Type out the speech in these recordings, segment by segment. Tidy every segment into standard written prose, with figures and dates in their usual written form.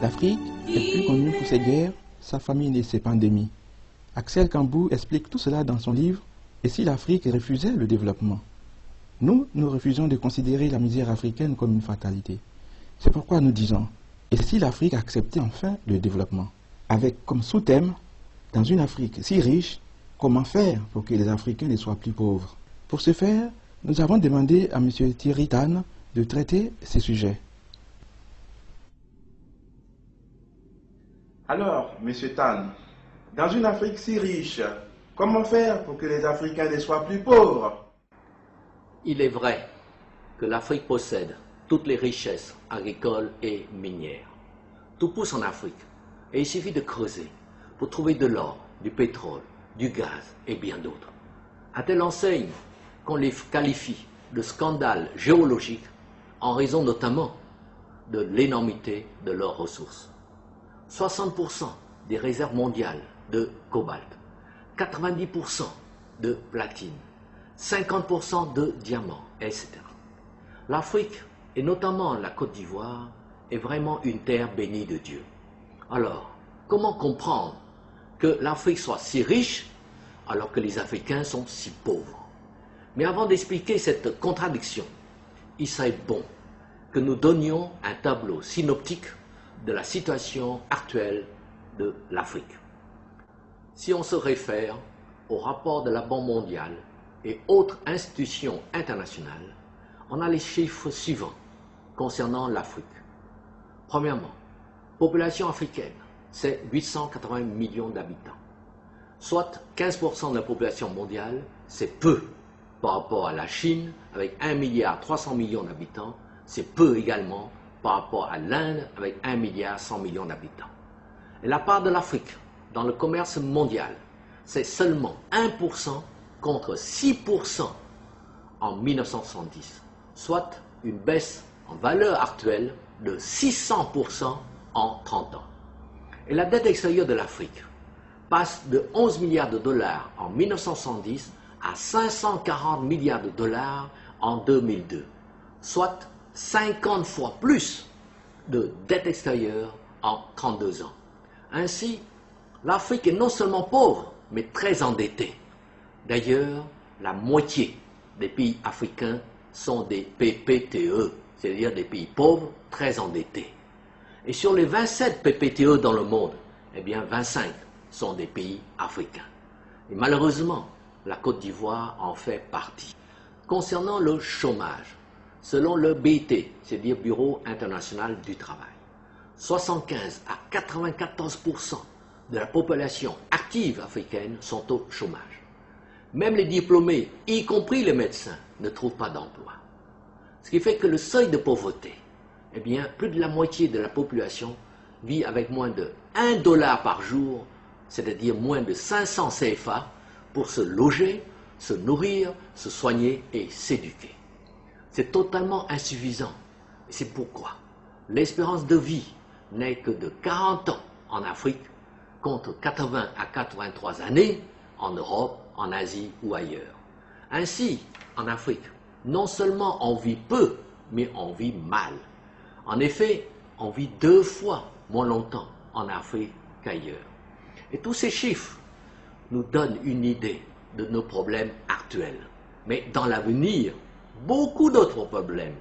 L'Afrique est plus connue pour ses guerres, sa famine et ses pandémies. Axel Kambou explique tout cela dans son livre « Et si l'Afrique refusait le développement ?» Nous refusons de considérer la misère africaine comme une fatalité. C'est pourquoi nous disons « Et si l'Afrique acceptait enfin le développement ?» Avec comme sous-thème « Dans une Afrique si riche, comment faire pour que les Africains ne soient plus pauvres ?» Pour ce faire, nous avons demandé à M. Thierry Tan de traiter ces sujets. Alors, M. Tan, dans une Afrique si riche, comment faire pour que les Africains ne soient plus pauvres? Il est vrai que l'Afrique possède toutes les richesses agricoles et minières. Tout pousse en Afrique et il suffit de creuser pour trouver de l'or, du pétrole, du gaz et bien d'autres. À telle enseigne qu'on les qualifie de scandales géologiques en raison notamment de l'énormité de leurs ressources. 60% des réserves mondiales de cobalt, 90% de platine, 50% de diamants, etc. L'Afrique, et notamment la Côte d'Ivoire, est vraiment une terre bénie de Dieu. Alors, comment comprendre que l'Afrique soit si riche alors que les Africains sont si pauvres? Mais avant d'expliquer cette contradiction, il serait bon que nous donnions un tableau synoptique de la situation actuelle de l'Afrique. Si on se réfère au rapport de la Banque mondiale et autres institutions internationales, on a les chiffres suivants concernant l'Afrique. Premièrement, population africaine, c'est 880 millions d'habitants, soit 15% de la population mondiale, c'est peu par rapport à la Chine, avec 1,3 milliard d'habitants, c'est peu également par rapport à l'Inde, avec 1,1 milliard d'habitants. Et la part de l'Afrique dans le commerce mondial, c'est seulement 1% contre 6% en 1970, soit une baisse en valeur actuelle de 600% en 30 ans. Et la dette extérieure de l'Afrique passe de 11 milliards de dollars en 1970 à 540 milliards de dollars en 2002, soit 50 fois plus de dette extérieure en 32 ans. Ainsi, l'Afrique est non seulement pauvre, mais très endettée. D'ailleurs, la moitié des pays africains sont des PPTE, c'est-à-dire des pays pauvres très endettés. Et sur les 27 PPTE dans le monde, eh bien 25 sont des pays africains. Et malheureusement, la Côte d'Ivoire en fait partie. Concernant le chômage, selon le BIT, c'est-à-dire Bureau international du travail, 75 à 94% de la population active africaine sont au chômage. Même les diplômés, y compris les médecins, ne trouvent pas d'emploi. Ce qui fait que le seuil de pauvreté, eh bien, plus de la moitié de la population vit avec moins de 1 dollar par jour, c'est-à-dire moins de 500 CFA, pour se loger, se nourrir, se soigner et s'éduquer. C'est totalement insuffisant. Et c'est pourquoi l'espérance de vie n'est que de 40 ans en Afrique, contre 80 à 83 années en Europe, en Asie ou ailleurs. Ainsi, en Afrique, non seulement on vit peu, mais on vit mal. En effet, on vit 2 fois moins longtemps en Afrique qu'ailleurs. Et tous ces chiffres nous donnent une idée de nos problèmes actuels. Mais dans l'avenir, beaucoup d'autres problèmes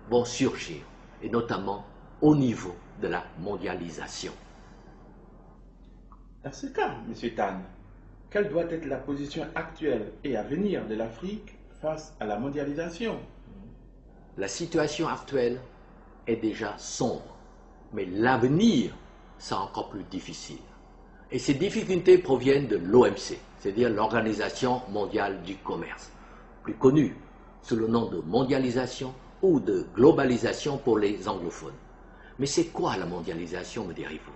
vont surgir, et notamment au niveau de la mondialisation. Dans ce cas, M. Tan, quelle doit être la position actuelle et à venir de l'Afrique face à la mondialisation? La situation actuelle est déjà sombre, mais l'avenir, c'est encore plus difficile. Et ces difficultés proviennent de l'OMC, c'est-à-dire l'Organisation mondiale du commerce, plus connue sous le nom de mondialisation ou de globalisation pour les anglophones. Mais c'est quoi la mondialisation, me direz-vous?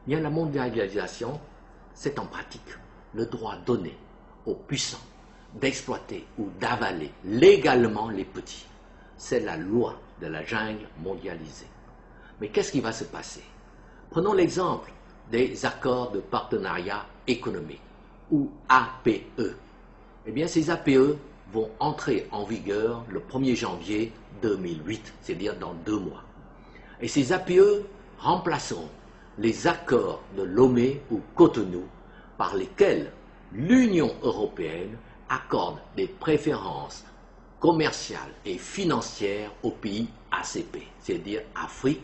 Bien, la mondialisation, c'est en pratique le droit donné aux puissants d'exploiter ou d'avaler légalement les petits. C'est la loi de la jungle mondialisée. Mais qu'est-ce qui va se passer? Prenons l'exemple des accords de partenariat économique, ou APE. Eh bien, ces APE vont entrer en vigueur le 1er janvier 2008, c'est-à-dire dans 2 mois. Et ces APE remplaceront les accords de Lomé ou Cotonou par lesquels l'Union européenne accorde des préférences commerciales et financières aux pays ACP, c'est-à-dire Afrique,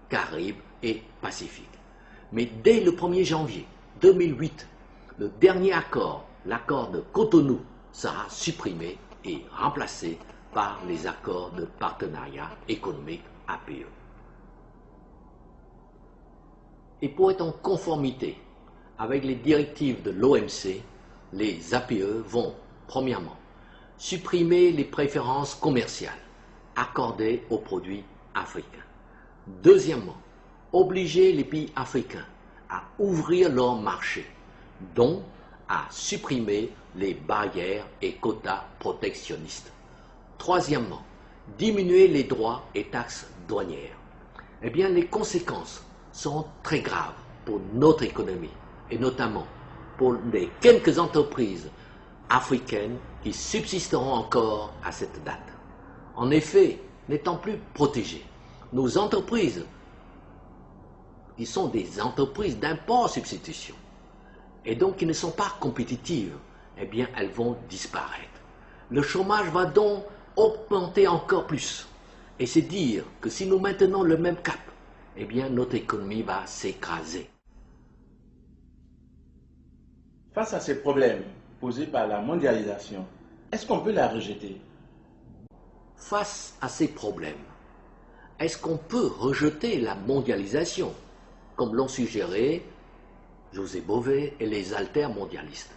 Caraïbes et Pacifique. Mais dès le 1er janvier 2008, le dernier accord, l'accord de Cotonou, sera supprimé et remplacé par les accords de partenariat économique APE. Et pour être en conformité avec les directives de l'OMC, les APE vont, premièrement, supprimer les préférences commerciales accordées aux produits africains. Deuxièmement, obliger les pays africains à ouvrir leur marché, donc à supprimer les barrières et quotas protectionnistes. Troisièmement, diminuer les droits et taxes douanières. Eh bien, les conséquences sont très graves pour notre économie et notamment pour les quelques entreprises africaines qui subsisteront encore à cette date. En effet, n'étant plus protégées, nos entreprises, qui sont des entreprises d'import-substitution, et donc qui ne sont pas compétitives, eh bien, elles vont disparaître. Le chômage va donc augmenter encore plus. Et c'est dire que si nous maintenons le même cap, eh bien, notre économie va s'écraser. Face à ces problèmes posés par la mondialisation, est-ce qu'on peut la rejeter? Face à ces problèmes, est-ce qu'on peut rejeter la mondialisation, comme l'ont suggéré José Bové et les altermondialistes?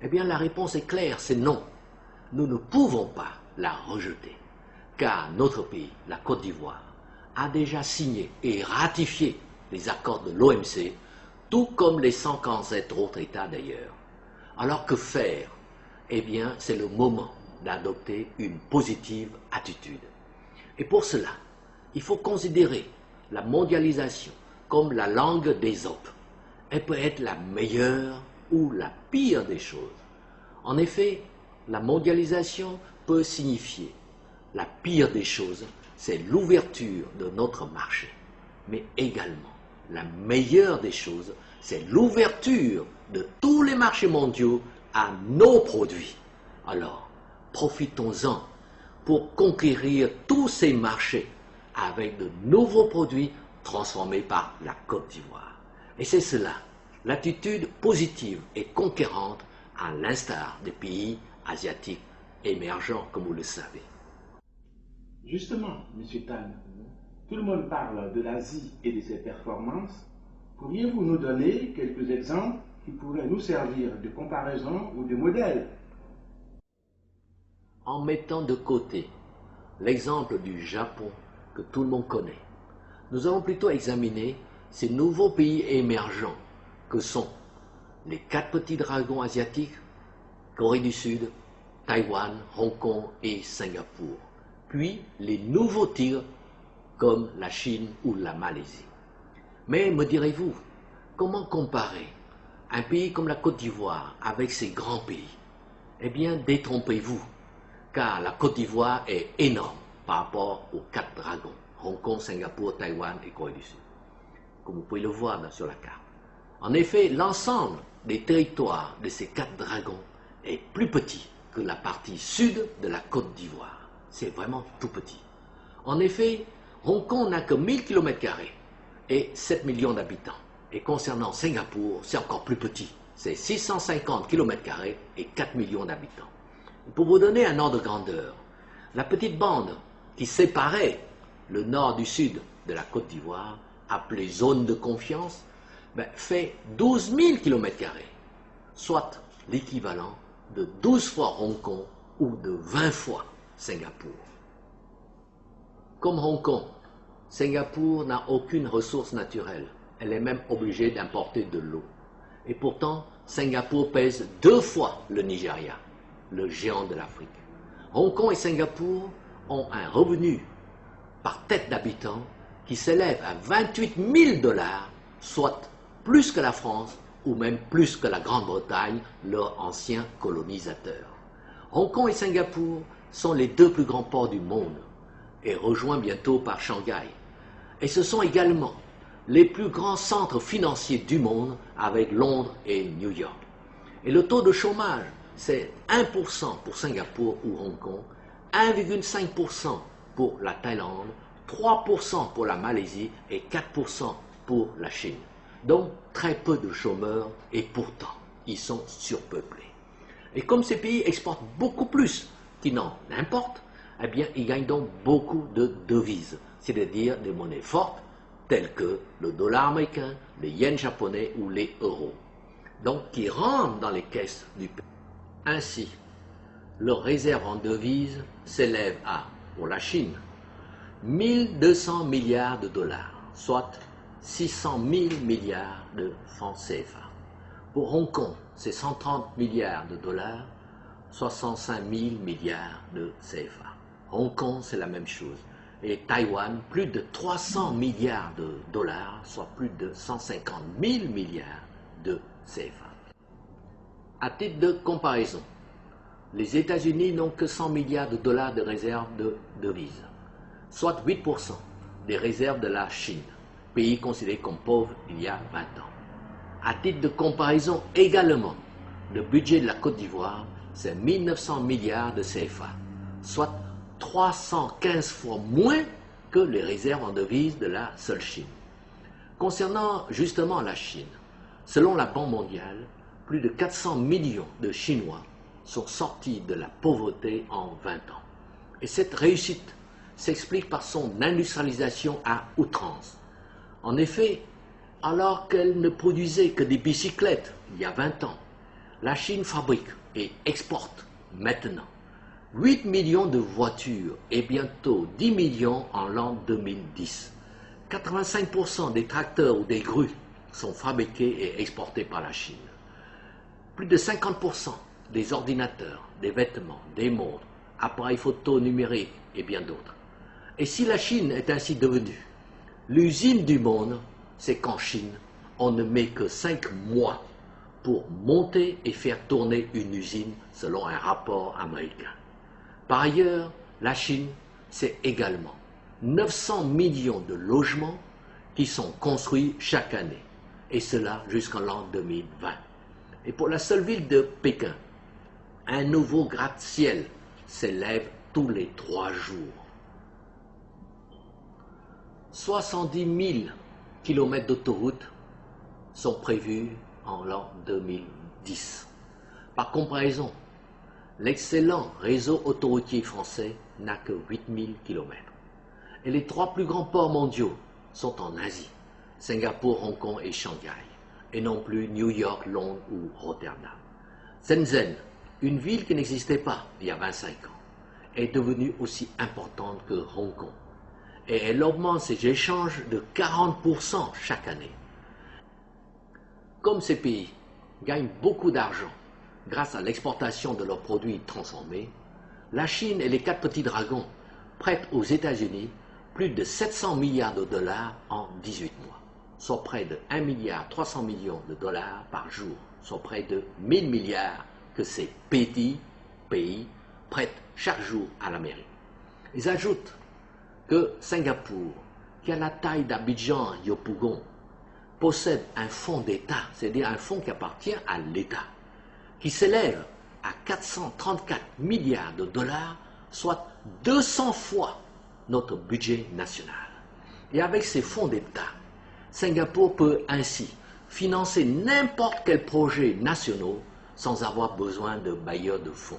Eh bien, la réponse est claire, c'est non. Nous ne pouvons pas la rejeter, car notre pays, la Côte d'Ivoire, a déjà signé et ratifié les accords de l'OMC, tout comme les 147 autres États d'ailleurs. Alors que faire? Eh bien, c'est le moment d'adopter une positive attitude. Et pour cela, il faut considérer la mondialisation comme la langue d'Ésope. Elle peut être la meilleure ou la pire des choses. En effet, la mondialisation peut signifier la pire des choses, c'est l'ouverture de notre marché. Mais également, la meilleure des choses, c'est l'ouverture de tous les marchés mondiaux à nos produits. Alors, profitons-en pour conquérir tous ces marchés avec de nouveaux produits transformés par la Côte d'Ivoire. Et c'est cela, l'attitude positive et conquérante à l'instar des pays asiatiques émergents, comme vous le savez. Justement, M. Tan, tout le monde parle de l'Asie et de ses performances. Pourriez-vous nous donner quelques exemples qui pourraient nous servir de comparaison ou de modèle? En mettant de côté l'exemple du Japon que tout le monde connaît, nous allons plutôt examiner ces nouveaux pays émergents que sont les 4 petits dragons asiatiques, Corée du Sud, Taïwan, Hong Kong et Singapour, puis les nouveaux tigres comme la Chine ou la Malaisie. Mais me direz-vous, comment comparer un pays comme la Côte d'Ivoire avec ces grands pays? Eh bien, détrompez-vous, car la Côte d'Ivoire est énorme par rapport aux 4 dragons, Hong Kong, Singapour, Taïwan et Corée du Sud, comme vous pouvez le voir sur la carte. En effet, l'ensemble des territoires de ces 4 dragons est plus petit que la partie sud de la Côte d'Ivoire. C'est vraiment tout petit. En effet, Hong Kong n'a que 1000 km² et 7 millions d'habitants. Et concernant Singapour, c'est encore plus petit. C'est 650 km² et 4 millions d'habitants. Pour vous donner un ordre de grandeur, la petite bande qui séparait le nord du sud de la Côte d'Ivoire, appelée zone de confiance, fait 12 000 km², soit l'équivalent de 12 fois Hong Kong ou de 20 fois Singapour. Comme Hong Kong, Singapour n'a aucune ressource naturelle. Elle est même obligée d'importer de l'eau. Et pourtant, Singapour pèse 2 fois le Nigeria, le géant de l'Afrique. Hong Kong et Singapour ont un revenu par tête d'habitant qui s'élève à 28 000 $, soit plus que la France ou même plus que la Grande-Bretagne, leur ancien colonisateur. Hong Kong et Singapour sont les 2 plus grands ports du monde et rejoints bientôt par Shanghai. Et ce sont également les plus grands centres financiers du monde avec Londres et New York. Et le taux de chômage, c'est 1% pour Singapour ou Hong Kong, 1,5% pour la Thaïlande, 3% pour la Malaisie et 4% pour la Chine. Donc très peu de chômeurs et pourtant ils sont surpeuplés. Et comme ces pays exportent beaucoup plus qu'ils n'en importent, eh bien ils gagnent donc beaucoup de devises, c'est-à-dire des monnaies fortes telles que le dollar américain, les yens japonais ou les euros, donc qui rentrent dans les caisses du pays. Ainsi, leurs réserves en devises s'élèvent à, pour la Chine, 1200 milliards de dollars, soit 600 000 milliards de francs CFA. Pour Hong Kong, c'est 130 milliards de dollars, 65 000 milliards de CFA. Hong Kong, c'est la même chose. Et Taïwan, plus de 300 milliards de dollars, soit plus de 150 000 milliards de CFA. À titre de comparaison, les États-Unis n'ont que 100 milliards de dollars de réserves de devises, soit 8% des réserves de la Chine, pays considéré comme pauvre il y a 20 ans. À titre de comparaison également, le budget de la Côte d'Ivoire, c'est 1900 milliards de CFA, soit 315 fois moins que les réserves en devises de la seule Chine. Concernant justement la Chine, selon la Banque mondiale, plus de 400 millions de Chinois sont sortis de la pauvreté en 20 ans. Et cette réussite s'explique par son industrialisation à outrance. En effet, alors qu'elle ne produisait que des bicyclettes il y a 20 ans, la Chine fabrique et exporte maintenant 8 millions de voitures et bientôt 10 millions en l'an 2010. 85% des tracteurs ou des grues sont fabriqués et exportés par la Chine. Plus de 50% des ordinateurs, des vêtements, des montres, appareils photo numériques et bien d'autres. Et si la Chine est ainsi devenue l'usine du monde, c'est qu'en Chine, on ne met que 5 mois pour monter et faire tourner une usine selon un rapport américain. Par ailleurs, la Chine, c'est également 900 millions de logements qui sont construits chaque année, et cela jusqu'en l'an 2020. Et pour la seule ville de Pékin, un nouveau gratte-ciel s'élève tous les 3 jours. 70 000 kilomètres d'autoroutes sont prévus en l'an 2010. Par comparaison, l'excellent réseau autoroutier français n'a que 8 000 kilomètres. Et les 3 plus grands ports mondiaux sont en Asie, Singapour, Hong Kong et Shanghai, et non plus New York, Londres ou Rotterdam. Shenzhen, une ville qui n'existait pas il y a 25 ans, est devenue aussi importante que Hong Kong. Et elle augmente ses échanges de 40% chaque année. Comme ces pays gagnent beaucoup d'argent grâce à l'exportation de leurs produits transformés, la Chine et les 4 petits dragons prêtent aux États-Unis plus de 700 milliards de dollars en 18 mois, soit près de 1,3 milliard de dollars par jour, soit près de 1000 milliards que ces petits pays prêtent chaque jour à l'Amérique. Ils ajoutent que Singapour, qui a la taille d'Abidjan Yopougon, possède un fonds d'État, c'est-à-dire un fonds qui appartient à l'État, qui s'élève à 434 milliards de dollars, soit 200 fois notre budget national. Et avec ces fonds d'État, Singapour peut ainsi financer n'importe quel projet national sans avoir besoin de bailleurs de fonds.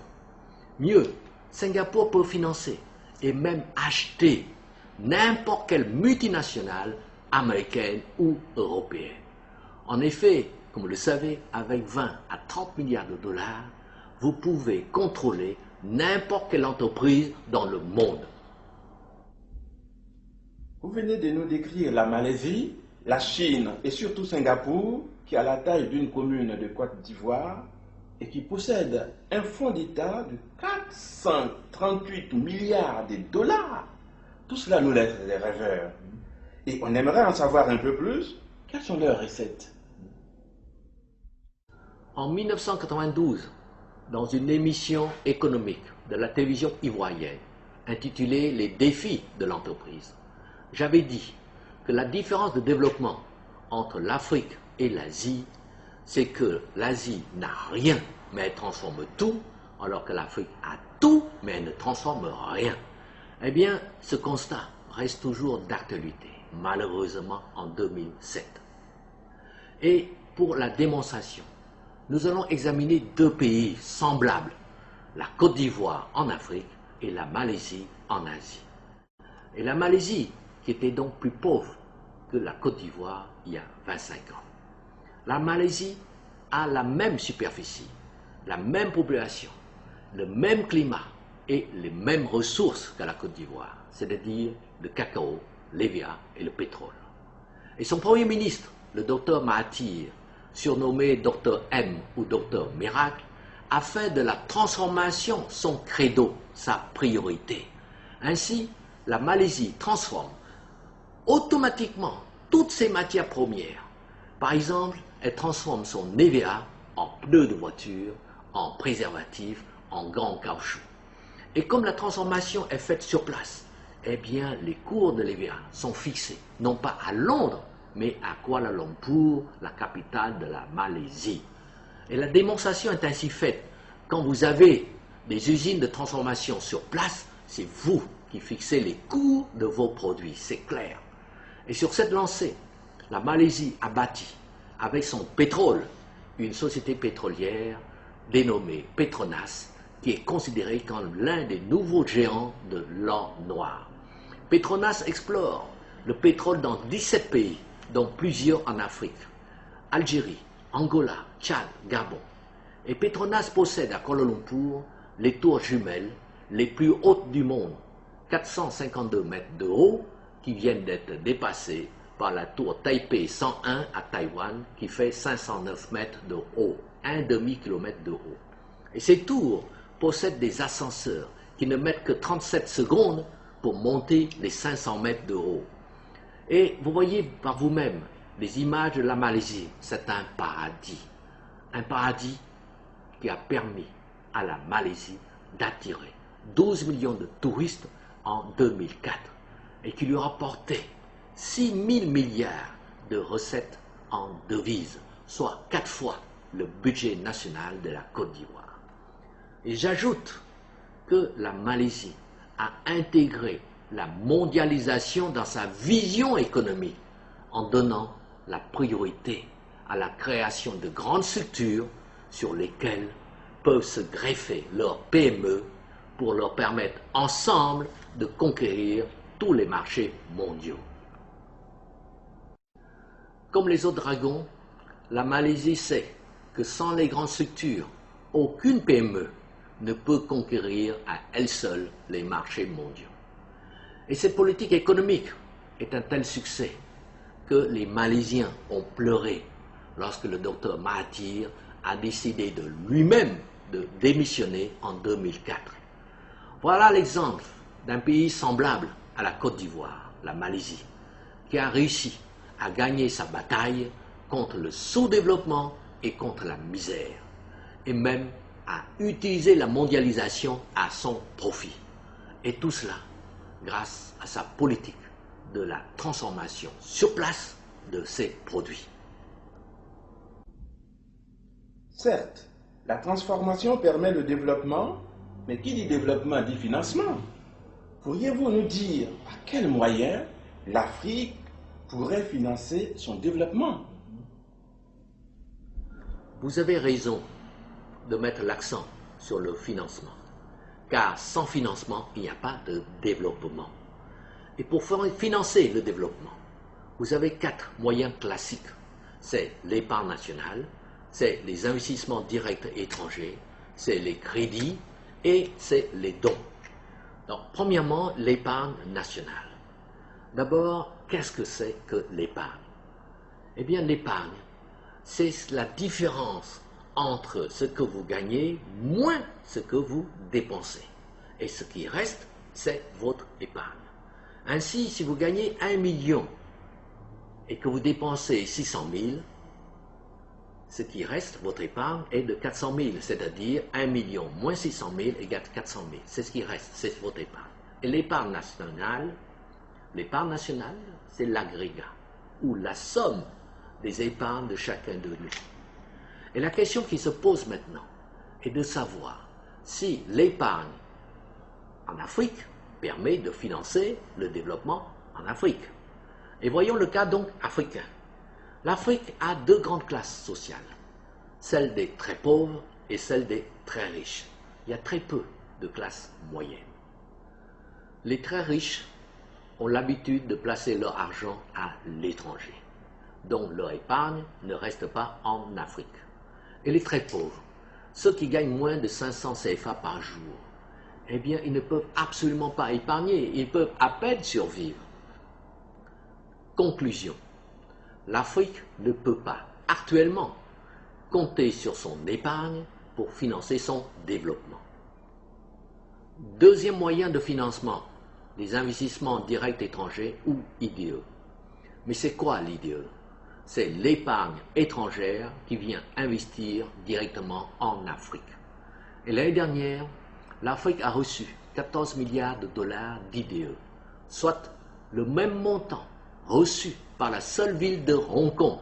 Mieux, Singapour peut financer et même acheter n'importe quelle multinationale américaine ou européenne. En effet, comme vous le savez, avec 20 à 30 milliards de dollars, vous pouvez contrôler n'importe quelle entreprise dans le monde. Vous venez de nous décrire la Malaisie, la Chine et surtout Singapour, qui a la taille d'une commune de Côte d'Ivoire et qui possède un fonds d'État de 438 milliards de dollars. Tout cela nous laisse des rêveurs. Et on aimerait en savoir un peu plus. Quelles sont leurs recettes? En 1992, dans une émission économique de la télévision ivoirienne intitulée « Les défis de l'entreprise », j'avais dit que la différence de développement entre l'Afrique et l'Asie, c'est que l'Asie n'a rien, mais elle transforme tout, alors que l'Afrique a tout, mais elle ne transforme rien. Eh bien, ce constat reste toujours d'actualité, malheureusement en 2007. Et pour la démonstration, nous allons examiner deux pays semblables, la Côte d'Ivoire en Afrique et la Malaisie en Asie. Et la Malaisie, qui était donc plus pauvre que la Côte d'Ivoire il y a 25 ans. La Malaisie a la même superficie, la même population, le même climat et les mêmes ressources qu'à la Côte d'Ivoire, c'est-à-dire le cacao, l'EVA et le pétrole. Et son premier ministre, le docteur Mahathir, surnommé Dr M ou Dr Miracle, a fait de la transformation son credo, sa priorité. Ainsi, la Malaisie transforme automatiquement toutes ses matières premières. Par exemple, elle transforme son EVA en pneus de voiture, en préservatifs, en gants en caoutchouc. Et comme la transformation est faite sur place, eh bien, les cours de l'EVA sont fixés, non pas à Londres, mais à Kuala Lumpur, la capitale de la Malaisie. Et la démonstration est ainsi faite. Quand vous avez des usines de transformation sur place, c'est vous qui fixez les cours de vos produits, c'est clair. Et sur cette lancée, la Malaisie a bâti, avec son pétrole, une société pétrolière dénommée Petronas, qui est considérée comme l'un des nouveaux géants de l'or noir. Petronas explore le pétrole dans 17 pays, dont plusieurs en Afrique, Algérie, Angola, Tchad, Gabon. Et Petronas possède à Kuala Lumpur les tours jumelles les plus hautes du monde, 452 mètres de haut, qui viennent d'être dépassées par la tour Taipei 101 à Taïwan, qui fait 509 mètres de haut, un demi-kilomètre de haut. Et ces tours possèdent des ascenseurs qui ne mettent que 37 secondes pour monter les 500 mètres de haut. Et vous voyez par vous-même les images de la Malaisie, c'est un paradis qui a permis à la Malaisie d'attirer 12 millions de touristes en 2004 et qui lui a rapporté 6 000 milliards de recettes en devises, soit 4 fois le budget national de la Côte d'Ivoire. Et j'ajoute que la Malaisie a intégré la mondialisation dans sa vision économique en donnant la priorité à la création de grandes structures sur lesquelles peuvent se greffer leurs PME pour leur permettre ensemble de conquérir tous les marchés mondiaux. Comme les autres dragons, la Malaisie sait que sans les grandes structures, aucune PME ne peut conquérir à elle seule les marchés mondiaux. Et cette politique économique est un tel succès que les Malaisiens ont pleuré lorsque le docteur Mahathir a décidé de lui-même de démissionner en 2004. Voilà l'exemple d'un pays semblable à la Côte d'Ivoire, la Malaisie, qui a réussi à gagner sa bataille contre le sous-développement et contre la misère, et même à utiliser la mondialisation à son profit. Et tout cela grâce à sa politique de la transformation sur place de ses produits. Certes, la transformation permet le développement, mais qui dit développement dit financement. Pourriez-vous nous dire à quels moyens l'Afrique pourrait financer son développement? Vous avez raison de mettre l'accent sur le financement, car sans financement, il n'y a pas de développement. Et pour financer le développement, vous avez 4 moyens classiques. C'est l'épargne nationale, c'est les investissements directs étrangers, c'est les crédits et c'est les dons. Donc, premièrement, l'épargne nationale. D'abord, qu'est-ce que c'est que l'épargne? Eh bien, l'épargne, c'est la différence entre ce que vous gagnez moins ce que vous dépensez. Et ce qui reste, c'est votre épargne. Ainsi, si vous gagnez 1 million et que vous dépensez 600 000, ce qui reste, votre épargne, est de 400 000, c'est-à-dire 1 million moins 600 000 égale 400 000. C'est ce qui reste, c'est votre épargne. Et l'épargne nationale, L'épargne nationale, c'est l'agrégat, ou la somme des épargnes de chacun de nous. Et la question qui se pose maintenant est de savoir si l'épargne en Afrique permet de financer le développement en Afrique. Et voyons le cas donc africain. L'Afrique a deux grandes classes sociales, celle des très pauvres et celle des très riches. Il y a très peu de classes moyennes. Les très riches ont l'habitude de placer leur argent à l'étranger, donc leur épargne ne reste pas en Afrique. Et les très pauvres, ceux qui gagnent moins de 500 CFA par jour, eh bien, ils ne peuvent absolument pas épargner, ils peuvent à peine survivre. Conclusion, l'Afrique ne peut pas actuellement compter sur son épargne pour financer son développement. Deuxième moyen de financement, les investissements directs étrangers ou IDE. Mais c'est quoi l'IDE? C'est l'épargne étrangère qui vient investir directement en Afrique. Et l'année dernière, l'Afrique a reçu 14 milliards de dollars d'IDE, soit le même montant reçu par la seule ville de Hong Kong.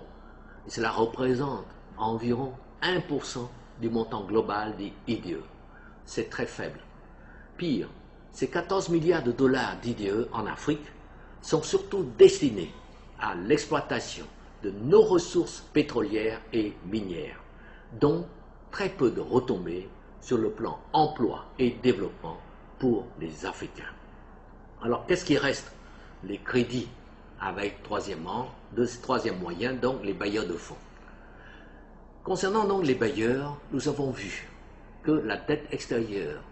Et cela représente environ 1% du montant global des IDE. C'est très faible. Pire, ces 14 milliards de dollars d'IDE en Afrique sont surtout destinés à l'exploitation de nos ressources pétrolières et minières, dont très peu de retombées sur le plan emploi et développement pour les Africains. Alors, qu'est-ce qui reste? Les crédits avec troisième moyen, donc les bailleurs de fonds. Concernant donc les bailleurs, nous avons vu que la dette extérieure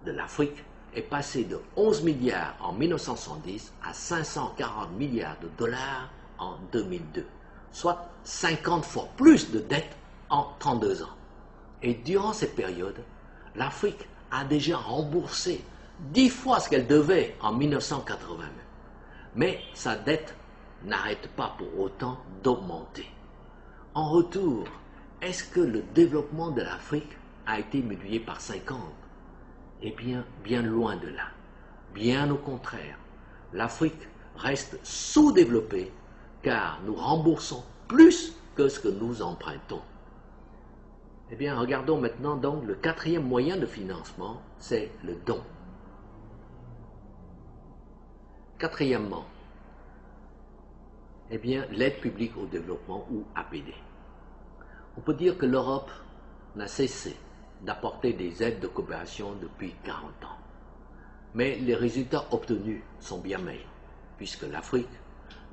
de l'Afrique est passée de 11 milliards en 1970 à 540 milliards de dollars en 2002, soit 50 fois plus de dettes en 32 ans. Et durant cette période, l'Afrique a déjà remboursé 10 fois ce qu'elle devait en 1980. Mais sa dette n'arrête pas pour autant d'augmenter. En retour, est-ce que le développement de l'Afrique a été multiplié par 50? Eh bien, bien loin de là. Bien au contraire, l'Afrique reste sous-développée car nous remboursons plus que ce que nous empruntons. Eh bien, regardons maintenant donc le quatrième moyen de financement, c'est le don. Quatrièmement, eh bien, l'aide publique au développement ou APD. On peut dire que l'Europe n'a cessé d'apporter des aides de coopération depuis 40 ans. Mais les résultats obtenus sont bien meilleurs, puisque l'Afrique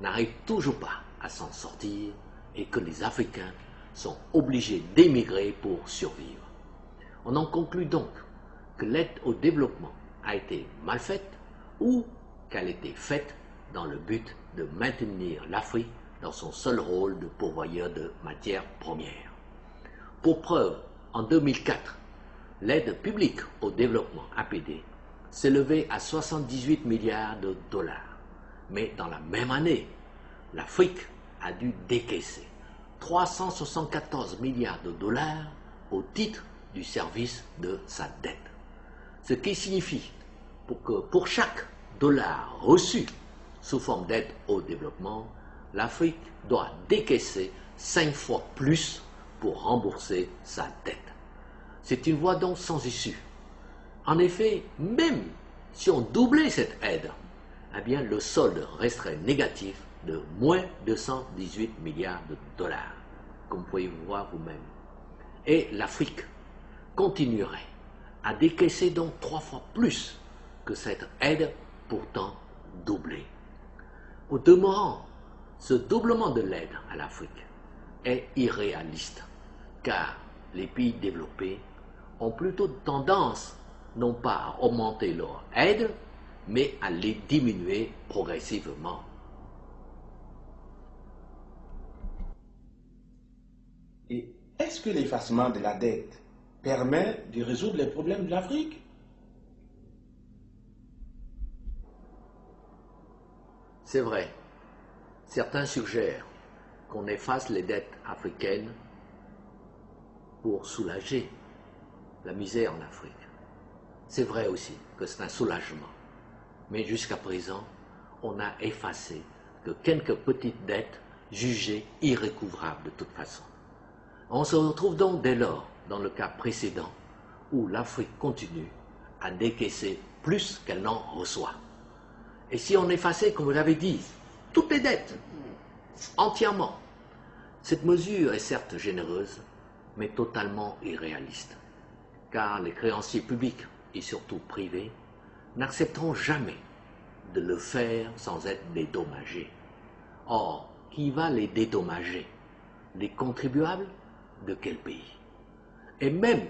n'arrive toujours pas à s'en sortir et que les Africains sont obligés d'émigrer pour survivre. On en conclut donc que l'aide au développement a été mal faite ou qu'elle a été faite dans le but de maintenir l'Afrique dans son seul rôle de pourvoyeur de matières premières. Pour preuve, en 2004, l'aide publique au développement APD s'élevait à 78 milliards de dollars. Mais dans la même année, l'Afrique a dû décaisser 374 milliards de dollars au titre du service de sa dette. Ce qui signifie que pour chaque dollar reçu sous forme d'aide au développement, l'Afrique doit décaisser 5 fois plus pour rembourser sa dette. C'est une voie donc sans issue. En effet, même si on doublait cette aide, eh bien le solde resterait négatif de moins 218 milliards de dollars, comme vous pouvez voir vous-même. Et l'Afrique continuerait à décaisser donc 3 fois plus que cette aide pourtant doublée. Au demeurant, ce doublement de l'aide à l'Afrique est irréaliste, car les pays développés ont plutôt tendance non pas à augmenter leur aide, mais à les diminuer progressivement. Et est-ce que l'effacement de la dette permet de résoudre les problèmes de l'Afrique? C'est vrai, certains suggèrent qu'on efface les dettes africaines pour soulager la misère en Afrique. C'est vrai aussi que c'est un soulagement. Mais jusqu'à présent, on n'a effacé que quelques petites dettes jugées irrécouvrables de toute façon. On se retrouve donc dès lors dans le cas précédent où l'Afrique continue à décaisser plus qu'elle n'en reçoit. Et si on effaçait, comme vous l'avez dit, toutes les dettes, entièrement, cette mesure est certes généreuse, mais totalement irréaliste, car les créanciers publics et surtout privés n'accepteront jamais de le faire sans être dédommagés. Or, qui va les dédommager? Les contribuables de quel pays? Et même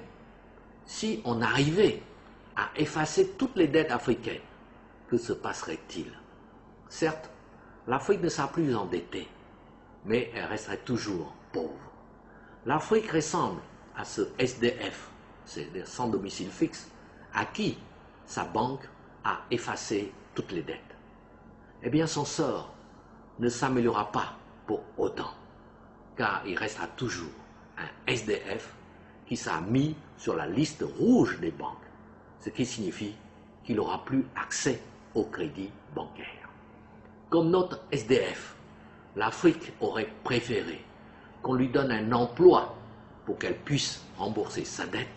si on arrivait à effacer toutes les dettes africaines, que se passerait-il? Certes, l'Afrique ne sera plus endettée, mais elle resterait toujours pauvre. L'Afrique ressemble à ce SDF, c'est-à-dire sans domicile fixe, à qui sa banque a effacé toutes les dettes. Eh bien, son sort ne s'améliorera pas pour autant, car il restera toujours un SDF qui sera mis sur la liste rouge des banques, ce qui signifie qu'il n'aura plus accès au crédit bancaire. Comme notre SDF, l'Afrique aurait préféré qu'on lui donne un emploi pour qu'elle puisse rembourser sa dette,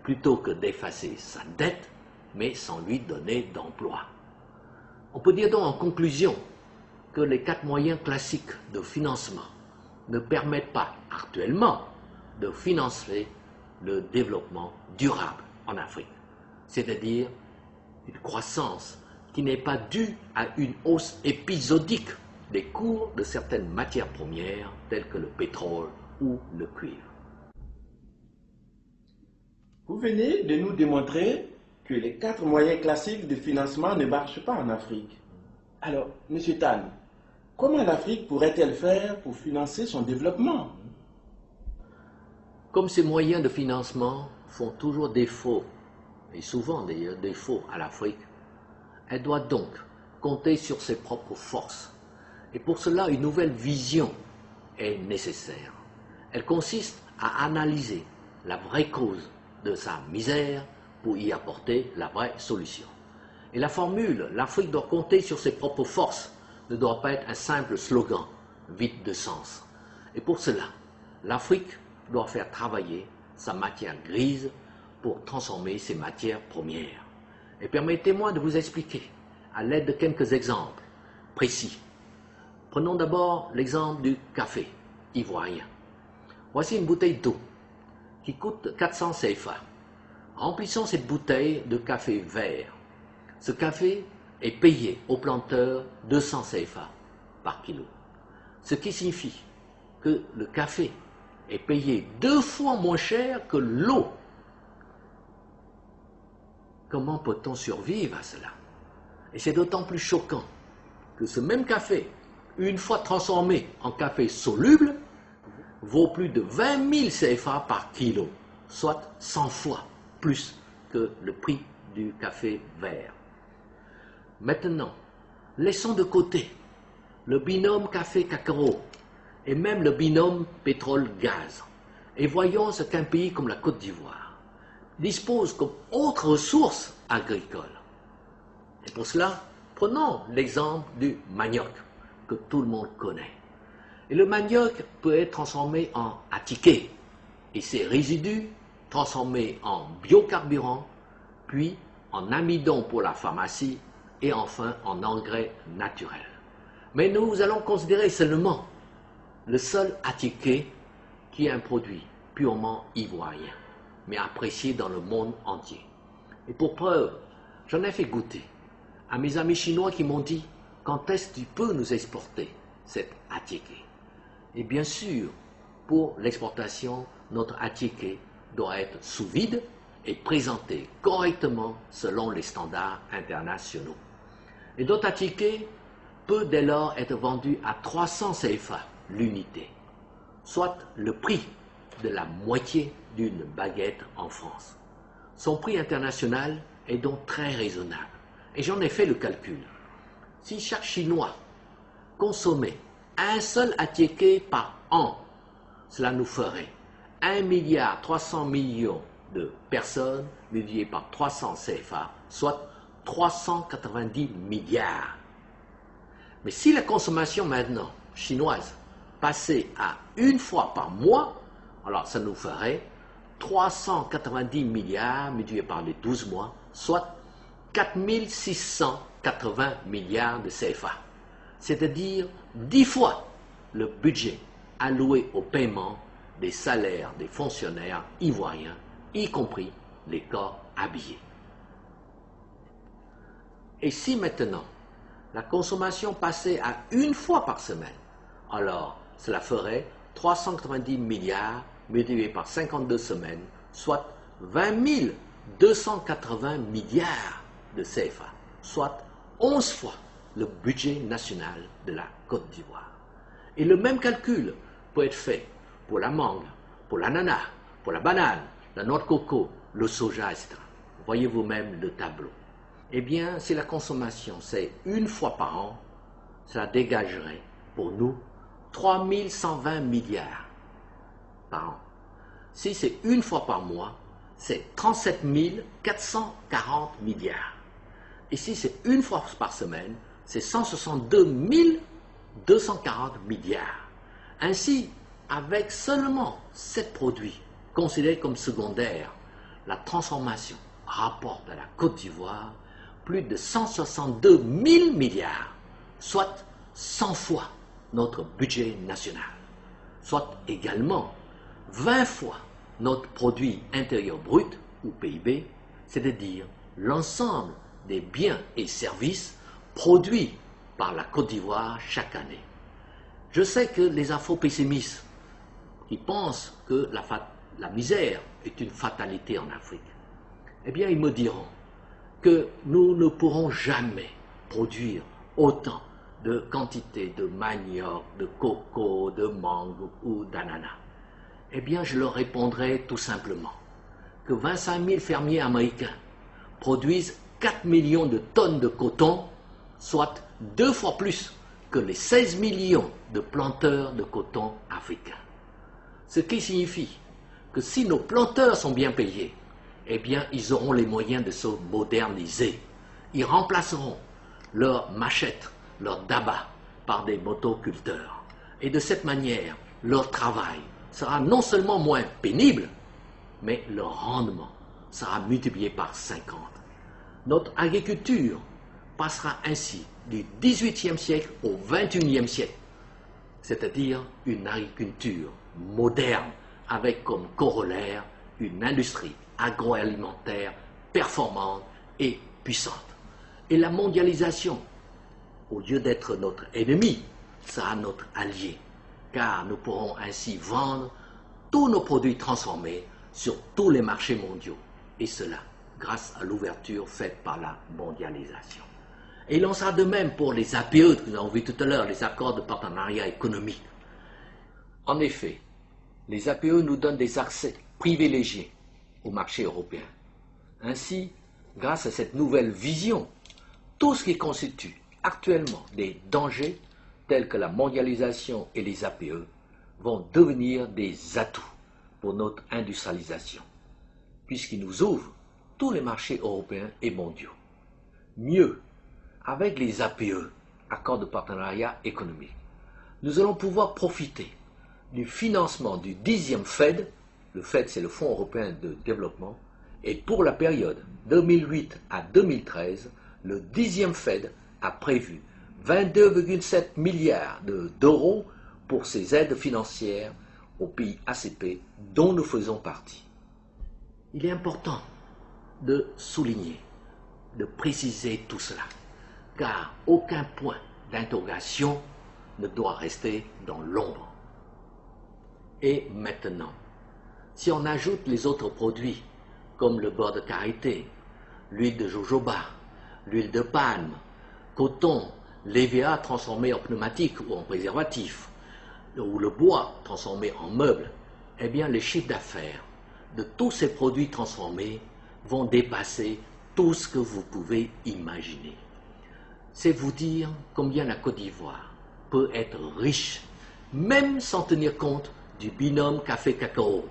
plutôt que d'effacer sa dette, mais sans lui donner d'emploi. On peut dire donc en conclusion que les 4 moyens classiques de financement ne permettent pas actuellement de financer le développement durable en Afrique, c'est-à-dire une croissance qui n'est pas due à une hausse épisodique des cours de certaines matières premières telles que le pétrole ou le cuivre. Vous venez de nous démontrer que les 4 moyens classiques de financement ne marchent pas en Afrique. Alors, M. Tan, comment l'Afrique pourrait-elle faire pour financer son développement? Comme ces moyens de financement font toujours défaut, et souvent d'ailleurs défaut à l'Afrique, elle doit donc compter sur ses propres forces. Et pour cela, une nouvelle vision est nécessaire. Elle consiste à analyser la vraie cause de sa misère pour y apporter la vraie solution. Et la formule « l'Afrique doit compter sur ses propres forces » ne doit pas être un simple slogan vide de sens. Et pour cela, l'Afrique doit faire travailler sa matière grise pour transformer ses matières premières. Et permettez-moi de vous expliquer à l'aide de quelques exemples précis. Prenons d'abord l'exemple du café ivoirien. Voici une bouteille d'eau qui coûte 400 CFA. Remplissons cette bouteille de café vert. Ce café est payé au planteur 200 CFA par kilo. Ce qui signifie que le café est payé 2 fois moins cher que l'eau. Comment peut-on survivre à cela? Et c'est d'autant plus choquant que ce même café, une fois transformé en café soluble, vaut plus de 20 000 CFA par kilo, soit 100 fois plus que le prix du café vert. Maintenant, laissons de côté le binôme café-cacao et même le binôme pétrole-gaz et voyons ce qu'un pays comme la Côte d'Ivoire dispose comme autre ressource agricole. Et pour cela, prenons l'exemple du manioc que tout le monde connaît. Et le manioc peut être transformé en attiqué et ses résidus transformés en biocarburant, puis en amidon pour la pharmacie et enfin en engrais naturel. Mais nous allons considérer seulement le seul attiqué qui est un produit purement ivoirien, mais apprécié dans le monde entier. Et pour preuve, j'en ai fait goûter à mes amis chinois qui m'ont dit « Quand est-ce que tu peux nous exporter cet attiqué ?» Et bien sûr, pour l'exportation, notre attiqué doit être sous vide et présenté correctement selon les standards internationaux. Et notre attiqué peut dès lors être vendu à 300 CFA l'unité, soit le prix de la moitié d'une baguette en France. Son prix international est donc très raisonnable. Et j'en ai fait le calcul. Si chaque Chinois consommait un seul attiqué par an, cela nous ferait 1,3 milliard de personnes multiplié par 300 CFA, soit 390 milliards. Mais si la consommation maintenant chinoise passait à 1 fois par mois, alors ça nous ferait 390 milliards multiplié par les 12 mois, soit 4680 milliards de CFA. C'est-à-dire 10 fois le budget alloué au paiement des salaires des fonctionnaires ivoiriens, y compris les corps habillés. Et si maintenant la consommation passait à 1 fois par semaine, alors cela ferait 390 milliards multiplié par 52 semaines, soit 20 280 milliards de CFA, soit 11 fois le budget national de la Côte d'Ivoire. Et le même calcul peut être fait pour la mangue, pour l'ananas, pour la banane, la noix de coco, le soja, etc. Voyez vous-même le tableau. Eh bien, si la consommation c'est 1 fois par an, cela dégagerait pour nous 3120 milliards par an. Si c'est 1 fois par mois, c'est 37 440 milliards. Et si c'est 1 fois par semaine, c'est 162 240 milliards. Ainsi, avec seulement 7 produits considérés comme secondaires, la transformation rapporte à la Côte d'Ivoire plus de 162 000 milliards, soit 100 fois notre budget national, soit également 20 fois notre produit intérieur brut, ou PIB, c'est-à-dire l'ensemble des biens et services produits par la Côte d'Ivoire chaque année. Je sais que les afro-pessimistes qui pensent que la misère est une fatalité en Afrique, eh bien ils me diront que nous ne pourrons jamais produire autant de quantité de manioc, de coco, de mangue ou d'ananas. Eh bien, je leur répondrai tout simplement que 25 000 fermiers américains produisent 4 millions de tonnes de coton, soit 2 fois plus que les 16 millions de planteurs de coton africains. Ce qui signifie que si nos planteurs sont bien payés, eh bien, ils auront les moyens de se moderniser. Ils remplaceront leurs machettes, leurs dabas par des motoculteurs. Et de cette manière, leur travail sera non seulement moins pénible, mais leur rendement sera multiplié par 50. Notre agriculture passera ainsi du XVIIIe siècle au XXIe siècle, c'est-à-dire une agriculture moderne avec comme corollaire une industrie agroalimentaire performante et puissante. Et la mondialisation, au lieu d'être notre ennemi, sera notre allié, car nous pourrons ainsi vendre tous nos produits transformés sur tous les marchés mondiaux, et cela grâce à l'ouverture faite par la mondialisation. Et il en sera de même pour les APE que nous avons vu tout à l'heure, les accords de partenariat économique. En effet, les APE nous donnent des accès privilégiés au marché européen. Ainsi, grâce à cette nouvelle vision, tout ce qui constitue actuellement des dangers tels que la mondialisation et les APE vont devenir des atouts pour notre industrialisation, puisqu'ils nous ouvrent tous les marchés européens et mondiaux. Mieux, avec les APE, accords de partenariat économique, nous allons pouvoir profiter du financement du 10e FED. Le FED, c'est le Fonds européen de développement, et pour la période 2008 à 2013, le 10e FED a prévu 22,7 milliards d'euros pour ces aides financières aux pays ACP dont nous faisons partie. Il est important de souligner, de préciser tout cela, car aucun point d'interrogation ne doit rester dans l'ombre. Et maintenant, si on ajoute les autres produits, comme le beurre de karité, l'huile de jojoba, l'huile de palme, coton, l'EVA transformé en pneumatique ou en préservatif, ou le bois transformé en meuble, eh bien les chiffres d'affaires de tous ces produits transformés vont dépasser tout ce que vous pouvez imaginer. C'est vous dire combien la Côte d'Ivoire peut être riche, même sans tenir compte du binôme café-cacao,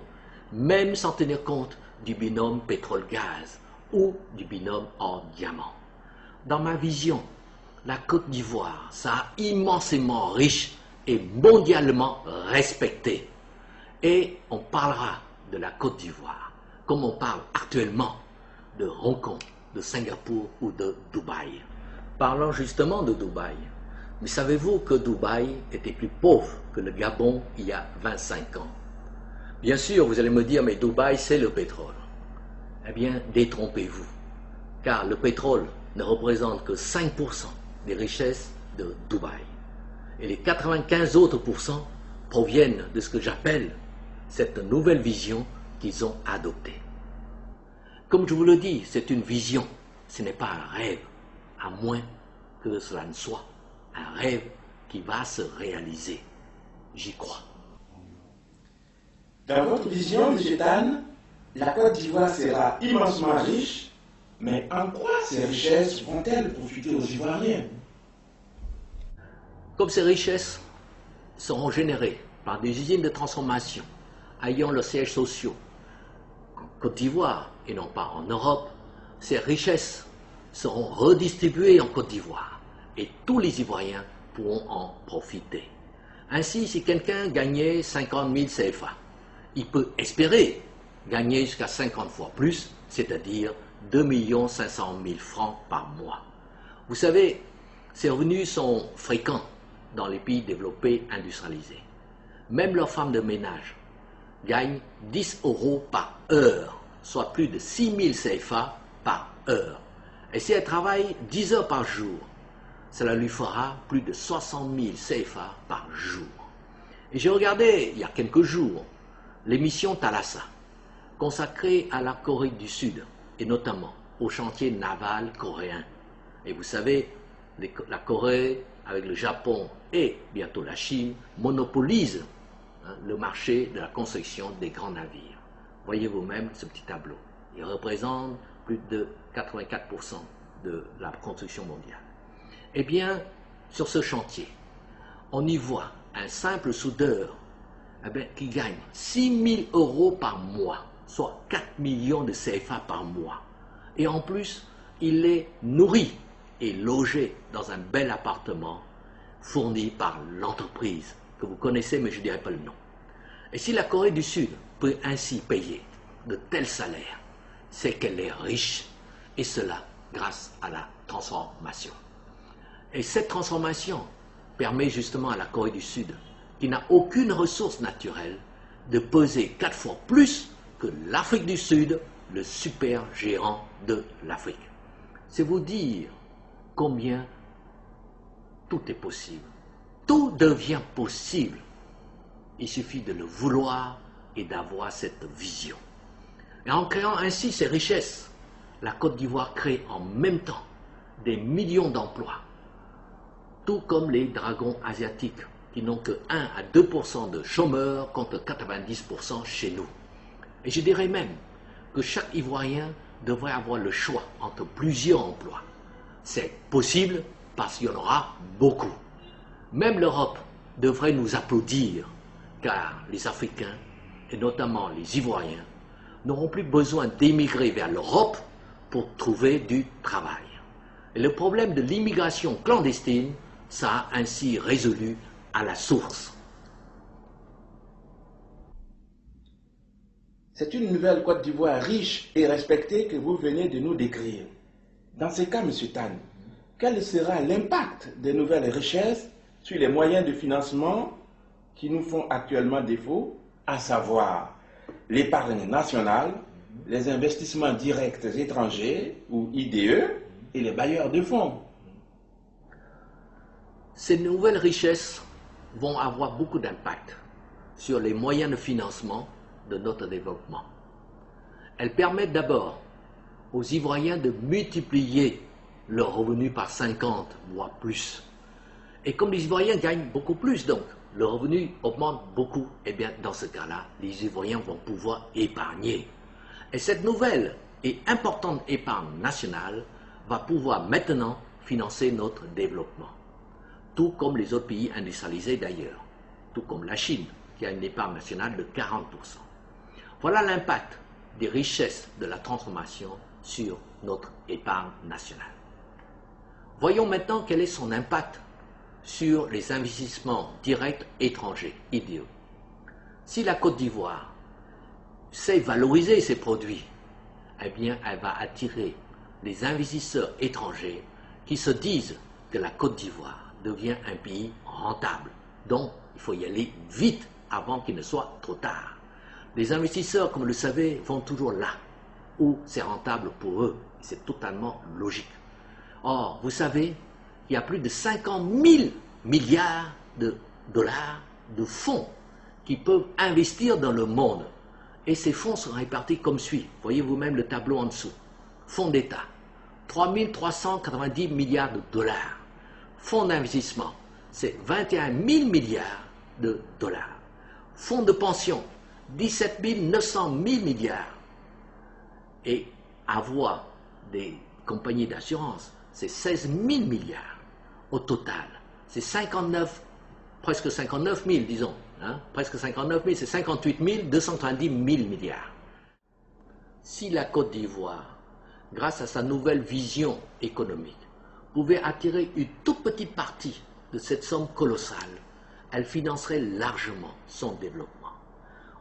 même sans tenir compte du binôme pétrole-gaz ou du binôme or-diamant. Dans ma vision, la Côte d'Ivoire sera immensément riche et mondialement respectée. Et on parlera de la Côte d'Ivoire comme on parle actuellement de Hong Kong, de Singapour ou de Dubaï. Parlons justement de Dubaï. Mais savez-vous que Dubaï était plus pauvre que le Gabon il y a 25 ans? Bien sûr, vous allez me dire, mais Dubaï, c'est le pétrole. Eh bien, détrompez-vous, car le pétrole ne représente que 5% des richesses de Dubaï. Et les 95 autres pourcents proviennent de ce que j'appelle cette nouvelle vision qu'ils ont adoptée. Comme je vous le dis, c'est une vision, ce n'est pas un rêve, à moins que cela ne soit un rêve qui va se réaliser. J'y crois. Dans votre vision, M. Tan, la Côte d'Ivoire sera immensement riche, mais en quoi ces richesses vont-elles profiter aux Ivoiriens? Comme ces richesses seront générées par des usines de transformation ayant leurs sièges sociaux en Côte d'Ivoire et non pas en Europe, ces richesses seront redistribuées en Côte d'Ivoire et tous les Ivoiriens pourront en profiter. Ainsi, si quelqu'un gagnait 50 000 CFA, il peut espérer gagner jusqu'à 50 fois plus, c'est-à-dire 2 500 000 francs par mois. Vous savez, ces revenus sont fréquents dans les pays développés industrialisés. Même leurs femmes de ménage gagnent 10 € par heure, soit plus de 6 000 CFA par heure. Et si elle travaille 10 heures par jour, cela lui fera plus de 60 000 CFA par jour. Et j'ai regardé il y a quelques jours l'émission Thalassa, consacrée à la Corée du Sud, et notamment au chantier naval coréen. Et vous savez, la Corée, avec le Japon et bientôt la Chine, monopolise le marché de la construction des grands navires. Voyez vous-même ce petit tableau. Il représente plus de 84% de la construction mondiale. Eh bien, sur ce chantier, on y voit un simple soudeur qui gagne 6 000 € par mois, soit 4 millions de CFA par mois. Et en plus, il est nourri et logé dans un bel appartement fourni par l'entreprise que vous connaissez, mais je ne dirai pas le nom. Et si la Corée du Sud peut ainsi payer de tels salaires, c'est qu'elle est riche, et cela grâce à la transformation. Et cette transformation permet justement à la Corée du Sud, qui n'a aucune ressource naturelle, de peser 4 fois plus que l'Afrique du Sud, le super géant de l'Afrique. C'est vous dire combien tout est possible. Tout devient possible. Il suffit de le vouloir et d'avoir cette vision. Et en créant ainsi ces richesses, la Côte d'Ivoire crée en même temps des millions d'emplois, tout comme les dragons asiatiques, qui n'ont que 1 à 2% de chômeurs contre 90% chez nous. Et je dirais même que chaque Ivoirien devrait avoir le choix entre plusieurs emplois. C'est possible parce qu'il y en aura beaucoup. Même l'Europe devrait nous applaudir, car les Africains, et notamment les Ivoiriens, n'auront plus besoin d'émigrer vers l'Europe pour trouver du travail. Et le problème de l'immigration clandestine sera ainsi résolu à la source. C'est une nouvelle Côte d'Ivoire riche et respectée que vous venez de nous décrire. Dans ces cas, M. Tan, quel sera l'impact des nouvelles richesses sur les moyens de financement qui nous font actuellement défaut, à savoir l'épargne nationale, les investissements directs étrangers ou IDE et les bailleurs de fonds? Ces nouvelles richesses vont avoir beaucoup d'impact sur les moyens de financement de notre développement. Elles permettent d'abord aux Ivoiriens de multiplier leurs revenus par 50, voire plus. Et comme les Ivoiriens gagnent beaucoup plus, donc le revenu augmente beaucoup, et bien dans ce cas-là, les Ivoiriens vont pouvoir épargner. Et cette nouvelle et importante épargne nationale va pouvoir maintenant financer notre développement. Tout comme les autres pays industrialisés d'ailleurs, tout comme la Chine, qui a une épargne nationale de 40%. Voilà l'impact des richesses de la transformation sur notre épargne nationale. Voyons maintenant quel est son impact sur les investissements directs étrangers, IDE. Si la Côte d'Ivoire sait valoriser ses produits, eh bien, elle va attirer les investisseurs étrangers qui se disent que la Côte d'Ivoire devient un pays rentable. Donc, il faut y aller vite avant qu'il ne soit trop tard. Les investisseurs, comme vous le savez, vont toujours là où c'est rentable pour eux. C'est totalement logique. Or, vous savez, il y a plus de 50 000 milliards de dollars de fonds qui peuvent investir dans le monde. Et ces fonds sont répartis comme suit. Voyez vous-même le tableau en dessous. Fonds d'État, 3 390 milliards de dollars. Fonds d'investissement, c'est 21 000 milliards de dollars. Fonds de pension, 17 900 milliards. Et avoir des compagnies d'assurance, c'est 16 000 milliards. Au total, c'est 59, presque 59 000, disons. Presque 59 000, c'est 58 290 milliards. Si la Côte d'Ivoire, grâce à sa nouvelle vision économique, pouvait attirer une toute petite partie de cette somme colossale, elle financerait largement son développement.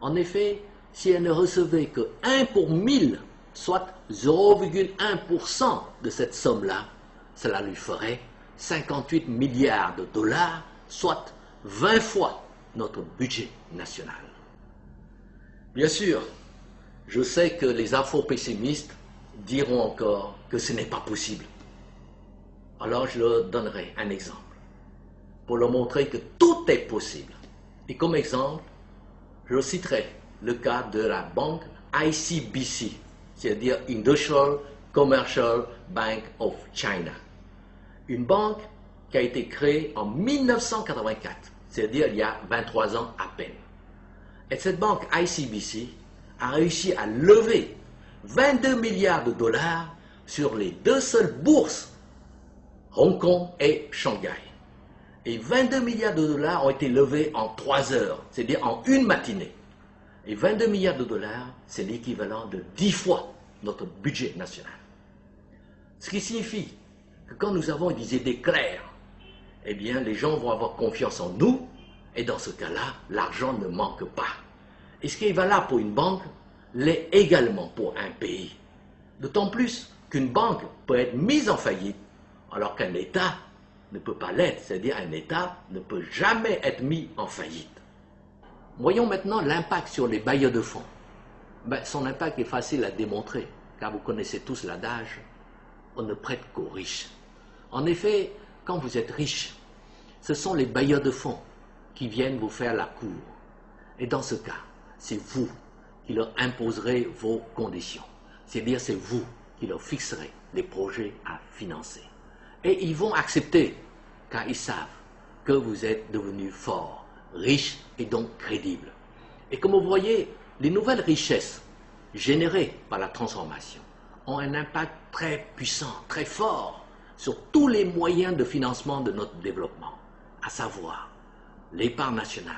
En effet, si elle ne recevait que 1 pour 1000, soit 0,1% de cette somme-là, cela lui ferait 58 milliards de dollars, soit 20 fois notre budget national. Bien sûr, je sais que les afro-pessimistes diront encore que ce n'est pas possible. Alors je leur donnerai un exemple pour leur montrer que tout est possible. Et comme exemple, je citerai le cas de la banque ICBC, c'est-à-dire Industrial Commercial Bank of China. Une banque qui a été créée en 1984, c'est-à-dire il y a 23 ans à peine. Et cette banque ICBC a réussi à lever 22 milliards de dollars sur les deux seules bourses, Hong Kong et Shanghai. Et 22 milliards de dollars ont été levés en 3 heures, c'est-à-dire en une matinée. Et 22 milliards de dollars, c'est l'équivalent de 10 fois notre budget national. Ce qui signifie que quand nous avons des idées claires, eh bien, les gens vont avoir confiance en nous, et dans ce cas-là, l'argent ne manque pas. Et ce qui est valable pour une banque l'est également pour un pays. D'autant plus qu'une banque peut être mise en faillite, alors qu'un État ne peut pas l'être, c'est-à-dire un État ne peut jamais être mis en faillite. Voyons maintenant l'impact sur les bailleurs de fonds. Son impact est facile à démontrer, car vous connaissez tous l'adage, on ne prête qu'aux riches. En effet, quand vous êtes riche, ce sont les bailleurs de fonds qui viennent vous faire la cour. Et dans ce cas, c'est vous qui leur imposerez vos conditions. C'est-à-dire, c'est vous qui leur fixerez les projets à financer. Et ils vont accepter, car ils savent que vous êtes devenu fort, riche et donc crédible. Et comme vous voyez, les nouvelles richesses générées par la transformation ont un impact très puissant, très fort sur tous les moyens de financement de notre développement, à savoir l'épargne nationale,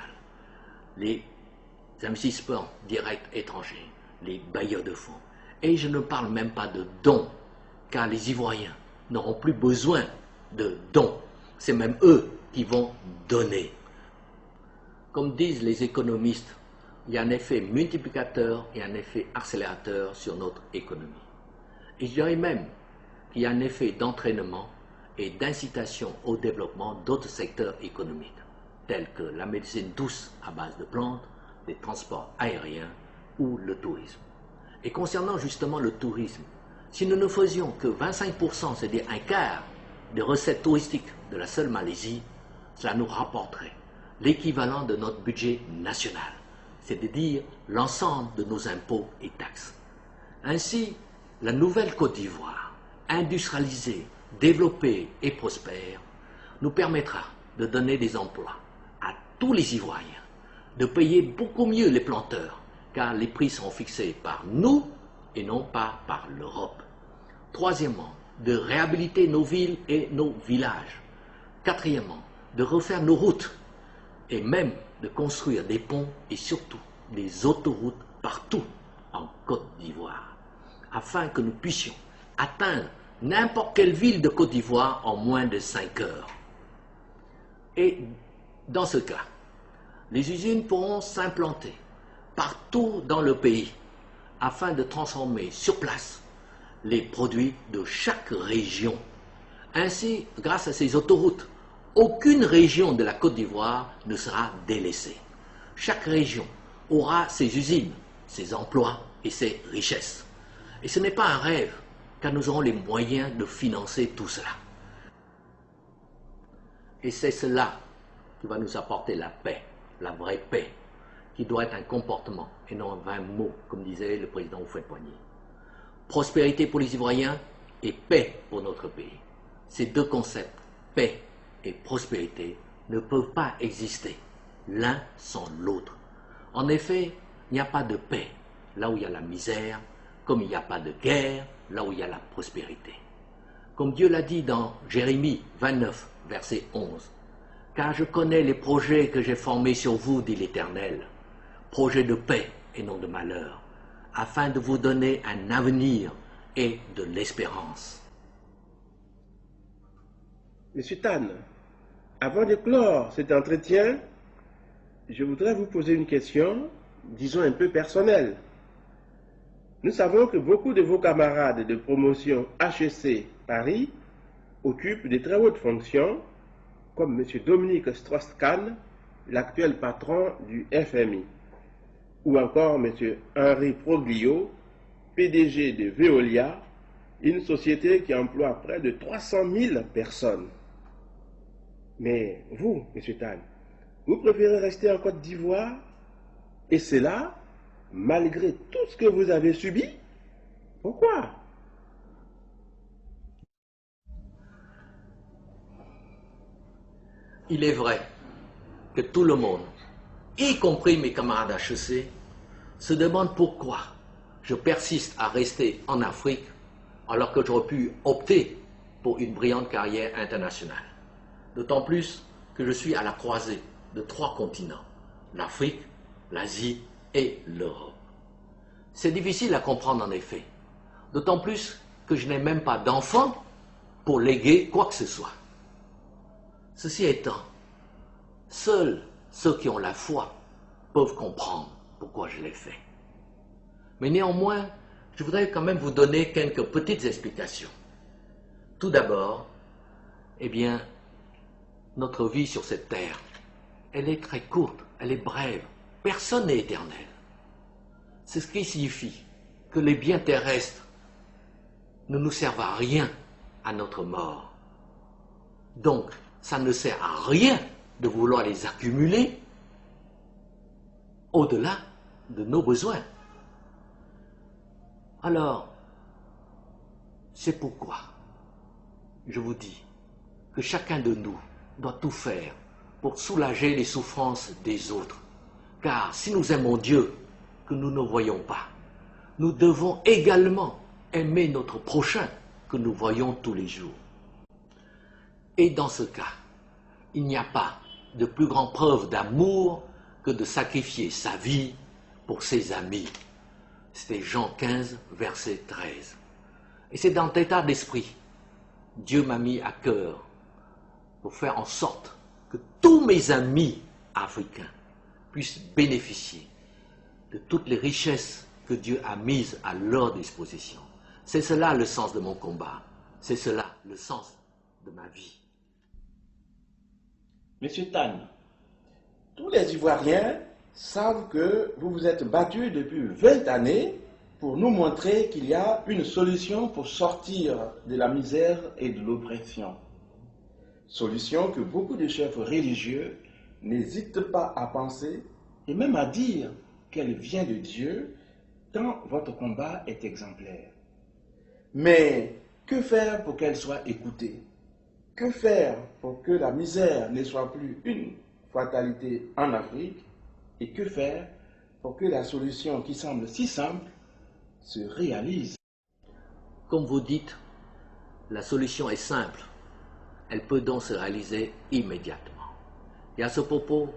les investissements directs étrangers, les bailleurs de fonds. Et je ne parle même pas de dons, car les Ivoiriens n'auront plus besoin de dons. C'est même eux qui vont donner. Comme disent les économistes, il y a un effet multiplicateur et un effet accélérateur sur notre économie. Et je dirais même qu'il y a un effet d'entraînement et d'incitation au développement d'autres secteurs économiques, tels que la médecine douce à base de plantes, les transports aériens ou le tourisme. Et concernant justement le tourisme, si nous ne faisions que 25%, c'est-à-dire un quart des recettes touristiques de la seule Malaisie, cela nous rapporterait l'équivalent de notre budget national, c'est-à-dire l'ensemble de nos impôts et taxes. Ainsi, la nouvelle Côte d'Ivoire, industrialisée, développée et prospère, nous permettra de donner des emplois à tous les Ivoiriens, de payer beaucoup mieux les planteurs, car les prix seront fixés par nous et non pas par l'Europe. Troisièmement, de réhabiliter nos villes et nos villages. Quatrièmement, de refaire nos routes et même de construire des ponts et surtout des autoroutes partout en Côte d'Ivoire, afin que nous puissions atteindre n'importe quelle ville de Côte d'Ivoire en moins de 5 heures. Et dans ce cas, les usines pourront s'implanter partout dans le pays afin de transformer sur place les produits de chaque région. Ainsi, grâce à ces autoroutes, aucune région de la Côte d'Ivoire ne sera délaissée. Chaque région aura ses usines, ses emplois et ses richesses. Et ce n'est pas un rêve, car nous aurons les moyens de financer tout cela. Et c'est cela qui va nous apporter la paix, la vraie paix, qui doit être un comportement et non un vain mot, comme disait le président Houphouët-Boigny. Prospérité pour les Ivoiriens et paix pour notre pays. Ces deux concepts, paix et prospérité, ne peuvent pas exister l'un sans l'autre. En effet, il n'y a pas de paix là où il y a la misère, comme il n'y a pas de guerre là où il y a la prospérité. Comme Dieu l'a dit dans Jérémie 29, verset 11, « Car je connais les projets que j'ai formés sur vous, dit l'Éternel, projets de paix et non de malheur, afin de vous donner un avenir et de l'espérance. » Monsieur Tan, avant de clore cet entretien, je voudrais vous poser une question, disons un peu personnelle. Nous savons que beaucoup de vos camarades de promotion HEC Paris occupent de très hautes fonctions, comme M. Dominique Strauss-Kahn, l'actuel patron du FMI, ou encore M. Henri Proglio, PDG de Veolia, une société qui emploie près de 300 000 personnes. Mais vous, M. Tan, vous préférez rester en Côte d'Ivoire, et cela malgré tout ce que vous avez subi? Pourquoi? Il est vrai que tout le monde, y compris mes camarades HEC, se demande pourquoi je persiste à rester en Afrique alors que j'aurais pu opter pour une brillante carrière internationale. D'autant plus que je suis à la croisée de 3 continents, l'Afrique, l'Asie et l'Europe. C'est difficile à comprendre en effet, d'autant plus que je n'ai même pas d'enfant pour léguer quoi que ce soit. Ceci étant, seuls ceux qui ont la foi peuvent comprendre pourquoi je l'ai fait. Mais néanmoins, je voudrais quand même vous donner quelques petites explications. Tout d'abord, eh bien, notre vie sur cette terre, elle est très courte, elle est brève. Personne n'est éternel. C'est ce qui signifie que les biens terrestres ne nous servent à rien à notre mort. Donc, ça ne sert à rien de vouloir les accumuler au-delà de nos besoins. Alors, c'est pourquoi je vous dis que chacun de nous doit tout faire pour soulager les souffrances des autres. Car si nous aimons Dieu, que nous ne voyons pas, nous devons également aimer notre prochain que nous voyons tous les jours. Et dans ce cas, il n'y a pas de plus grande preuve d'amour que de sacrifier sa vie pour ses amis. C'était Jean 15, verset 13. Et c'est dans cet état d'esprit, Dieu m'a mis à cœur pour faire en sorte que tous mes amis africains puissent bénéficier de toutes les richesses que Dieu a mises à leur disposition. C'est cela le sens de mon combat. C'est cela le sens de ma vie. Monsieur Tan, tous les Ivoiriens savent que vous vous êtes battu depuis 20 années pour nous montrer qu'il y a une solution pour sortir de la misère et de l'oppression. Solution que beaucoup de chefs religieux n'hésitent pas à penser et même à dire qu'elle vient de Dieu, tant votre combat est exemplaire. Mais que faire pour qu'elle soit écoutée? Que faire pour que la misère ne soit plus une fatalité en Afrique? Et que faire pour que la solution qui semble si simple se réalise? Comme vous dites, la solution est simple. Elle peut donc se réaliser immédiatement. Et à ce propos,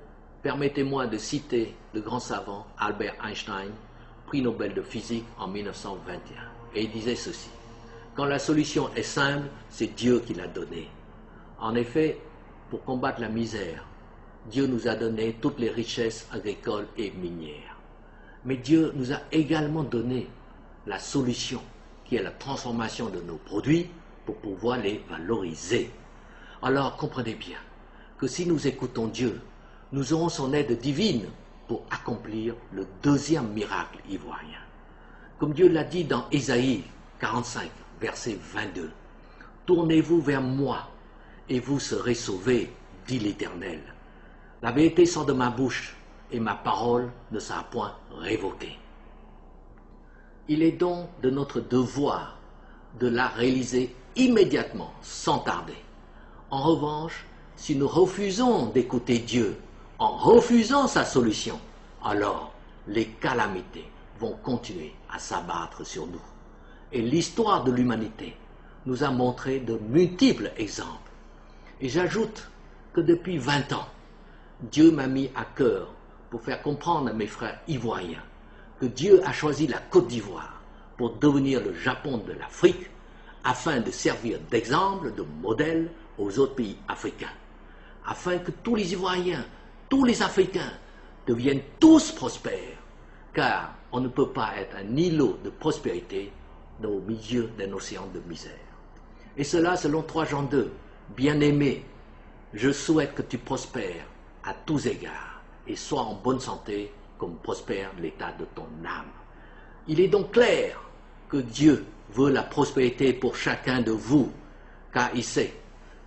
permettez-moi de citer le grand savant Albert Einstein, prix Nobel de physique en 1921. Et il disait ceci: Quand la solution est simple, c'est Dieu qui l'a donnée. En effet, pour combattre la misère, Dieu nous a donné toutes les richesses agricoles et minières. Mais Dieu nous a également donné la solution, qui est la transformation de nos produits pour pouvoir les valoriser. Alors comprenez bien que si nous écoutons Dieu, nous aurons son aide divine pour accomplir le deuxième miracle ivoirien. Comme Dieu l'a dit dans Ésaïe 45, verset 22, « Tournez-vous vers moi et vous serez sauvés, dit l'Éternel. La vérité sort de ma bouche et ma parole ne sera point révoquée. » Il est donc de notre devoir de la réaliser immédiatement, sans tarder. En revanche, si nous refusons d'écouter Dieu, en refusant sa solution, alors les calamités vont continuer à s'abattre sur nous. Et l'histoire de l'humanité nous a montré de multiples exemples. Et j'ajoute que depuis 20 ans, Dieu m'a mis à cœur pour faire comprendre à mes frères ivoiriens que Dieu a choisi la Côte d'Ivoire pour devenir le Japon de l'Afrique, afin de servir d'exemple, de modèle aux autres pays africains, afin que tous les Ivoiriens, tous les Africains deviennent tous prospères, car on ne peut pas être un îlot de prospérité au milieu d'un océan de misère. Et cela selon 3 Jean 2, « Bien-aimé, je souhaite que tu prospères à tous égards et sois en bonne santé comme prospère l'état de ton âme. » Il est donc clair que Dieu veut la prospérité pour chacun de vous, car il sait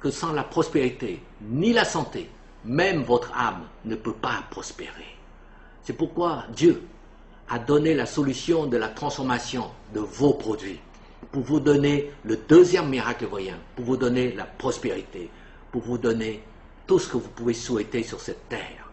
que sans la prospérité ni la santé, même votre âme ne peut pas prospérer. C'est pourquoi Dieu a donné la solution de la transformation de vos produits, pour vous donner le deuxième miracle ivoirien, pour vous donner la prospérité, pour vous donner tout ce que vous pouvez souhaiter sur cette terre.